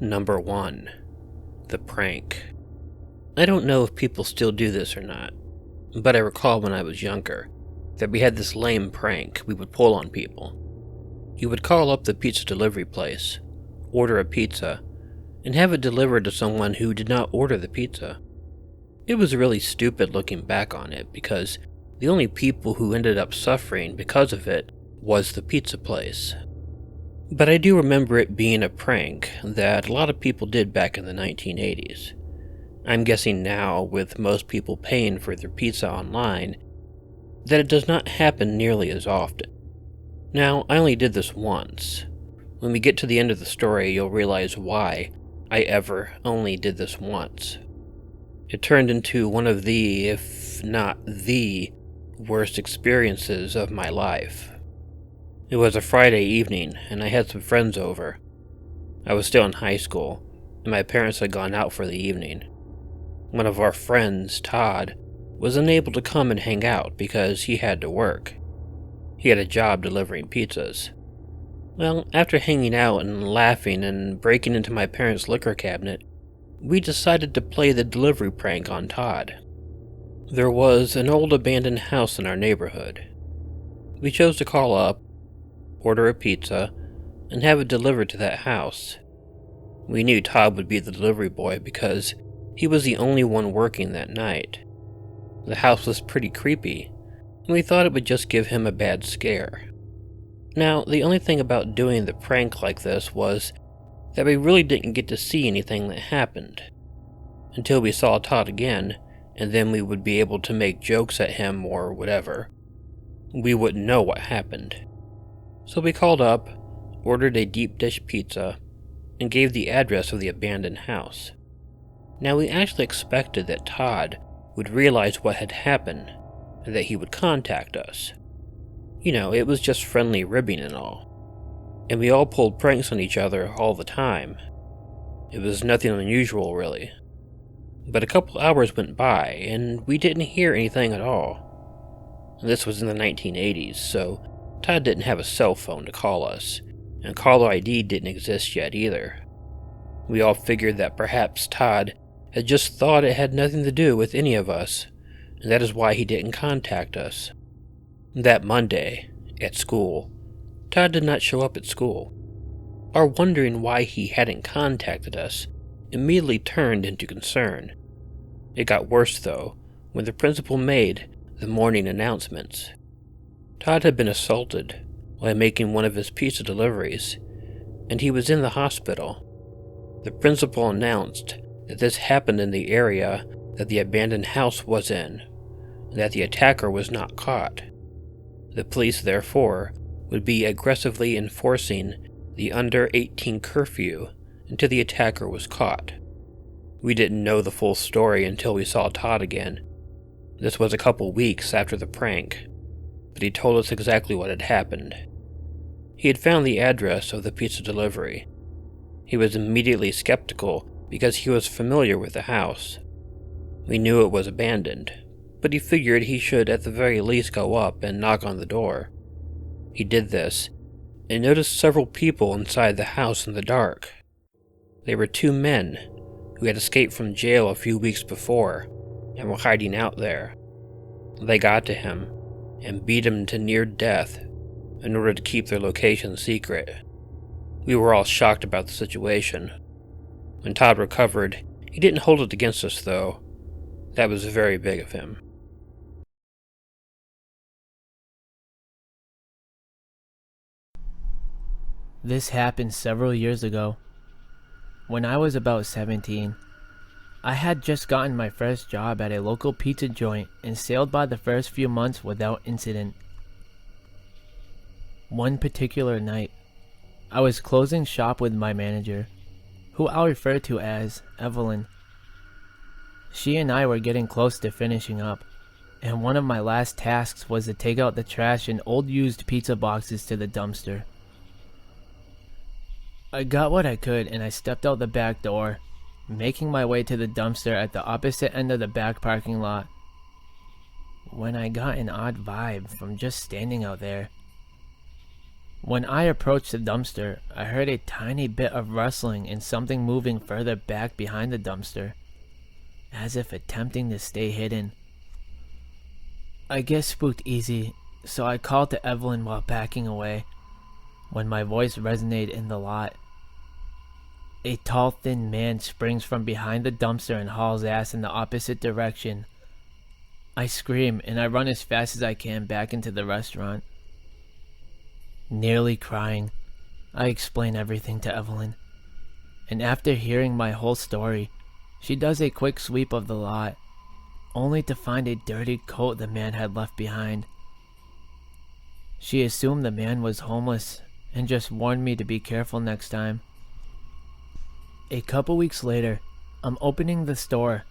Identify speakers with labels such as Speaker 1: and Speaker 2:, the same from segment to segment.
Speaker 1: Number 1. The prank. I don't know if people still do this or not, but I recall when I was younger that we had this lame prank we would pull on people. You would call up the pizza delivery place, order a pizza, and have it delivered to someone who did not order the pizza. It was really stupid looking back on it because the only people who ended up suffering because of it was the pizza place. But I do remember it being a prank that a lot of people did back in the 1980s. I'm guessing now, with most people paying for their pizza online, that it does not happen nearly as often. Now, I only did this once. When we get to the end of the story, you'll realize why I ever only did this once. It turned into one of the, if not the, worst experiences of my life. It was a Friday evening, and I had some friends over. I was still in high school, and my parents had gone out for the evening. One of our friends, Todd, was unable to come and hang out because he had to work. He had a job delivering pizzas. Well, after hanging out and laughing and breaking into my parents' liquor cabinet, we decided to play the delivery prank on Todd. There was an old abandoned house in our neighborhood. We chose to call up, order a pizza, and have it delivered to that house. We knew Todd would be the delivery boy because he was the only one working that night. The house was pretty creepy, and we thought it would just give him a bad scare. Now, the only thing about doing the prank like this was that we really didn't get to see anything that happened. Until we saw Todd again, and then we would be able to make jokes at him or whatever. We wouldn't know what happened. So we called up, ordered a deep dish pizza, and gave the address of the abandoned house. Now, we actually expected that Todd would realize what had happened, and that he would contact us. You know, it was just friendly ribbing and all. And we all pulled pranks on each other all the time. It was nothing unusual, really. But a couple hours went by, and we didn't hear anything at all. This was in the 1980s, so Todd didn't have a cell phone to call us, and caller ID didn't exist yet either. We all figured that perhaps Todd had just thought it had nothing to do with any of us, and that is why he didn't contact us. That Monday, at school, Todd did not show up at school. Our wondering why he hadn't contacted us immediately turned into concern. It got worse, though, when the principal made the morning announcements. Todd had been assaulted while making one of his pizza deliveries, and he was in the hospital. The principal announced that this happened in the area that the abandoned house was in, and that the attacker was not caught. The police, therefore, would be aggressively enforcing the under 18 curfew until the attacker was caught. We didn't know the full story until we saw Todd again. This was a couple weeks after the prank, but he told us exactly what had happened. He had found the address of the pizza delivery. He was immediately skeptical because he was familiar with the house. We knew it was abandoned, but he figured he should at the very least go up and knock on the door. He did this, and noticed several people inside the house in the dark. They were two men who had escaped from jail a few weeks before and were hiding out there. They got to him and beat him to near death in order to keep their location secret. We were all shocked about the situation. When Todd recovered, he didn't hold it against us, though. That was very big of him.
Speaker 2: This happened several years ago. When I was about 17, I had just gotten my first job at a local pizza joint and sailed by the first few months without incident. One particular night, I was closing shop with my manager, who I'll refer to as Evelyn. She and I were getting close to finishing up, and one of my last tasks was to take out the trash and old used pizza boxes to the dumpster. I got what I could and I stepped out the back door, making my way to the dumpster at the opposite end of the back parking lot, when I got an odd vibe from just standing out there. When I approached the dumpster, I heard a tiny bit of rustling and something moving further back behind the dumpster, as if attempting to stay hidden. I get spooked easy, so I called to Evelyn while backing away, when my voice resonated in the lot. A tall, thin man springs from behind the dumpster and hauls ass in the opposite direction. I scream and I run as fast as I can back into the restaurant. Nearly crying, I explain everything to Evelyn, and after hearing my whole story, she does a quick sweep of the lot, only to find a dirty coat the man had left behind. She assumed the man was homeless and just warned me to be careful next time. A couple weeks later, I'm opening the store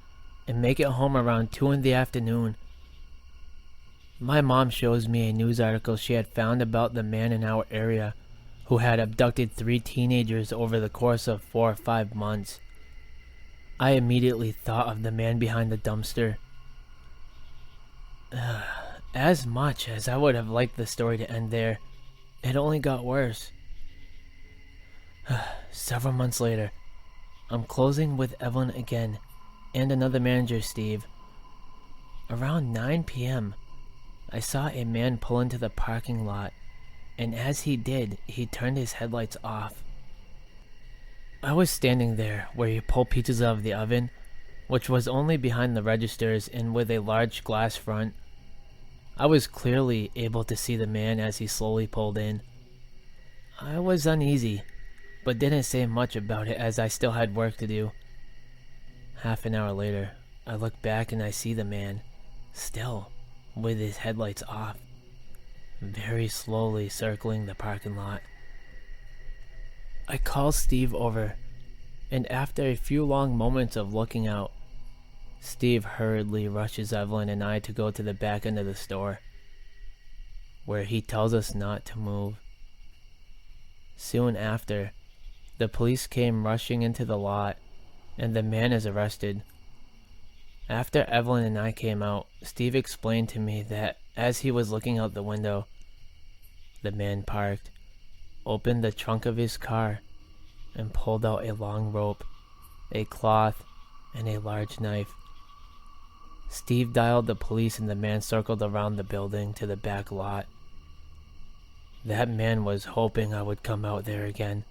Speaker 2: and make it home around 2 in the afternoon. My mom shows me a news article she had found about the man in our area who had abducted 3 teenagers over the course of 4 or 5 months. I immediately thought of the man behind the dumpster. As much as I would have liked the story to end there, it only got worse. Several months later, I'm closing with Evelyn again, and another manager, Steve. Around 9 p.m., I saw a man pull into the parking lot, and as he did, he turned his headlights off. I was standing there where you pull pizzas out of the oven, which was only behind the registers and with a large glass front. I was clearly able to see the man as he slowly pulled in. I was uneasy, but didn't say much about it as I still had work to do. Half an hour later, I look back and I see the man, still, with his headlights off, very slowly circling the parking lot. I call Steve over, and after a few long moments of looking out, Steve hurriedly rushes Evelyn and I to go to the back end of the store, where he tells us not to move. Soon after, the police came rushing into the lot, and the man is arrested. After Evelyn and I came out, Steve explained to me that as he was looking out the window, the man parked, opened the trunk of his car, and pulled out a long rope, a cloth, and a large knife. Steve dialed the police and the man circled around the building to the back lot. That man was hoping I would come out there again.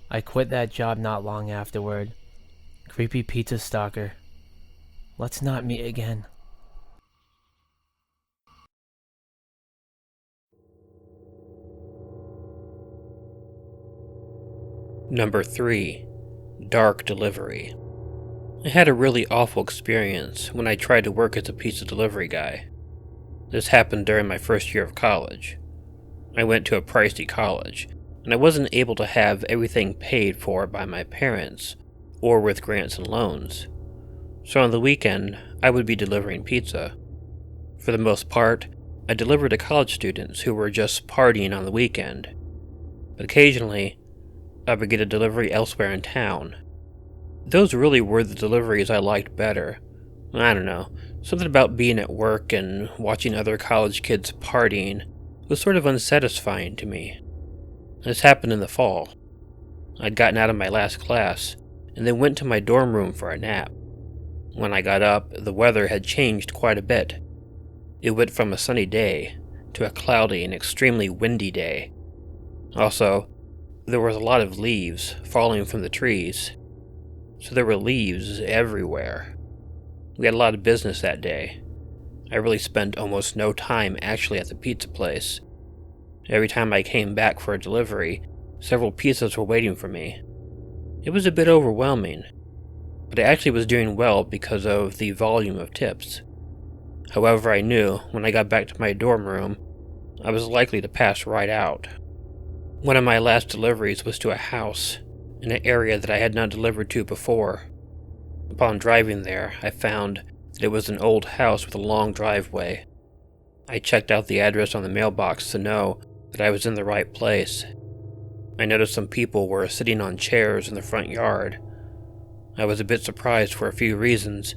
Speaker 2: I quit that job not long afterward. Creepy pizza stalker. Let's not meet again.
Speaker 1: Number 3. Dark Delivery. I had a really awful experience when I tried to work as a pizza delivery guy. This happened during my first year of college. I went to a pricey college, and I wasn't able to have everything paid for by my parents or with grants and loans. So on the weekend, I would be delivering pizza. For the most part, I delivered to college students who were just partying on the weekend. But occasionally, I would get a delivery elsewhere in town. Those really were the deliveries I liked better. I don't know, something about being at work and watching other college kids partying was sort of unsatisfying to me. This happened in the fall. I'd gotten out of my last class, and then went to my dorm room for a nap. When I got up, the weather had changed quite a bit. It went from a sunny day to a cloudy and extremely windy day. Also, there was a lot of leaves falling from the trees, so there were leaves everywhere. We had a lot of business that day. I really spent almost no time actually at the pizza place. Every time I came back for a delivery, several pizzas were waiting for me. It was a bit overwhelming, but I actually was doing well because of the volume of tips. However, I knew when I got back to my dorm room, I was likely to pass right out. One of my last deliveries was to a house in an area that I had not delivered to before. Upon driving there, I found that it was an old house with a long driveway. I checked out the address on the mailbox to know that I was in the right place. I noticed some people were sitting on chairs in the front yard. I was a bit surprised for a few reasons.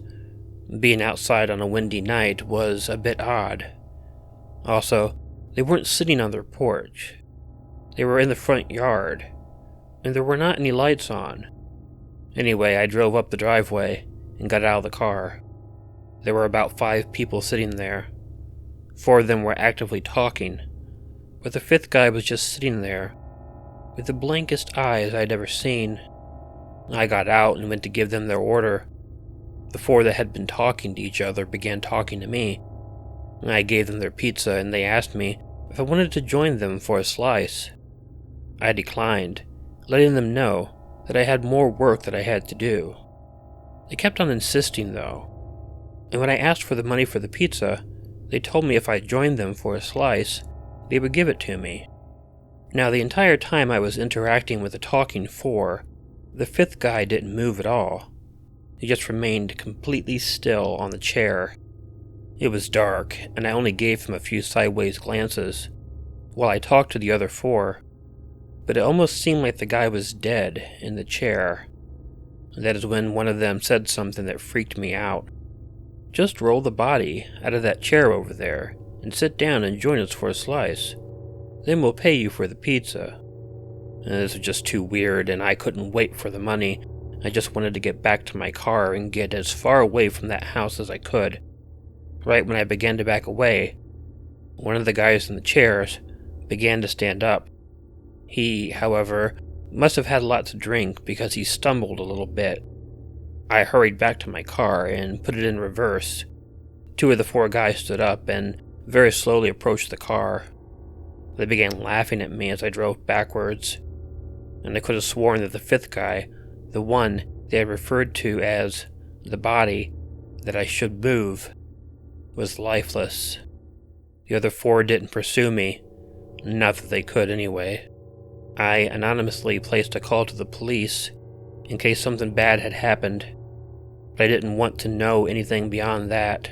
Speaker 1: Being outside on a windy night was a bit odd. Also, they weren't sitting on their porch. They were in the front yard, and there were not any lights on. Anyway, I drove up the driveway and got out of the car. There were about 5 people sitting there. 4 of them were actively talking, but the 5th guy was just sitting there, with the blankest eyes I'd ever seen. I got out and went to give them their order. The 4 that had been talking to each other began talking to me. I gave them their pizza, and they asked me if I wanted to join them for a slice. I declined, letting them know that I had more work that I had to do. They kept on insisting, though, and when I asked for the money for the pizza, they told me if I joined them for a slice, they would give it to me. Now, the entire time I was interacting with the talking 4, the 5th guy didn't move at all. He just remained completely still on the chair. It was dark, and I only gave him a few sideways glances while I talked to the other 4, but it almost seemed like the guy was dead in the chair. That is when one of them said something that freaked me out. "Just roll the body out of that chair over there and sit down and join us for a slice. Then we'll pay you for the pizza." And this was just too weird, and I couldn't wait for the money. I just wanted to get back to my car and get as far away from that house as I could. Right when I began to back away, one of the guys in the chairs began to stand up. He, however, must have had a lot to drink because he stumbled a little bit. I hurried back to my car and put it in reverse. 2 of the 4 guys stood up and very slowly approached the car. They began laughing at me as I drove backwards, and I could have sworn that the 5th guy, the one they had referred to as the body that I should move, was lifeless. The other 4 didn't pursue me, not that they could anyway. I anonymously placed a call to the police in case something bad had happened, but I didn't want to know anything beyond that.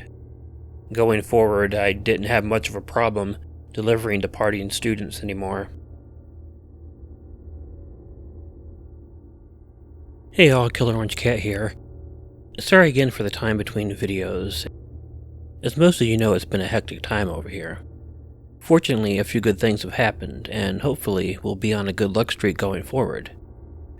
Speaker 1: Going forward, I didn't have much of a problem delivering to partying students anymore. Hey all, Killer Orange Cat here. Sorry again for the time between videos. As most of you know, it's been a hectic time over here. Fortunately, a few good things have happened, and hopefully we'll be on a good luck streak going forward.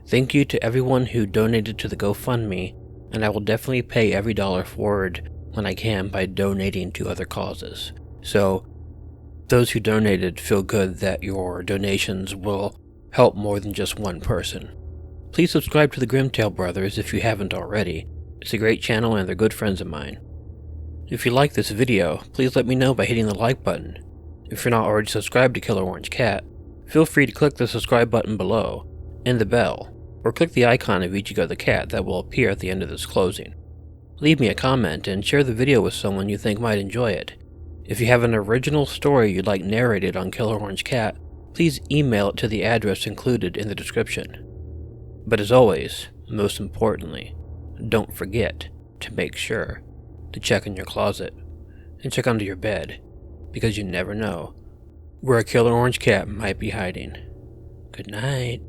Speaker 1: Thank you to everyone who donated to the GoFundMe, and I will definitely pay every dollar forward when I can by donating to other causes. So, those who donated, feel good that your donations will help more than just one person. Please subscribe to the Grimtale Brothers if you haven't already. It's a great channel and they're good friends of mine. If you like this video, please let me know by hitting the like button. If you're not already subscribed to Killer Orange Cat, feel free to click the subscribe button below, and the bell, or click the icon of Ichigo the cat that will appear at the end of this closing. Leave me a comment and share the video with someone you think might enjoy it. If you have an original story you'd like narrated on Killer Orange Cat, please email it to the address included in the description. But as always, most importantly, don't forget to make sure to check in your closet and check under your bed, because you never know where a Killer Orange Cat might be hiding. Good night.